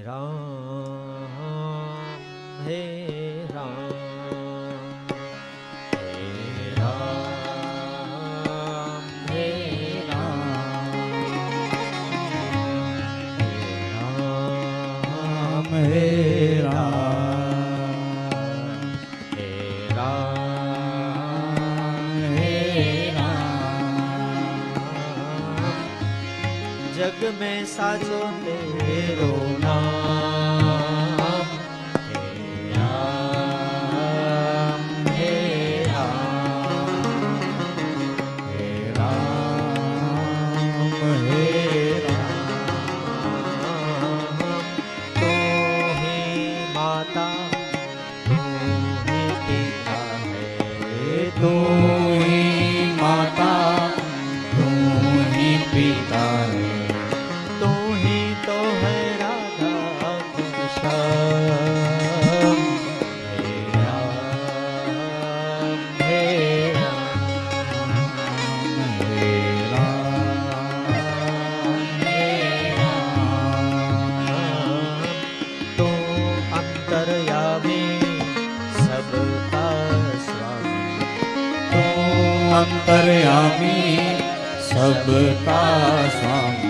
राम हे राम हे राम हे राम हे राम हे राम जग में साचो तेरो नाम हे राम हे राम हे राम हे राम तू ही माता तू ही पिता है तू ही माता तू ही पिता है तू ही तो है राधा कृष्ण हे राम हे राम हे राम हे राम तू अंतर्यामी सबका स्वामी तू अंतर्यामी सबका स्वामी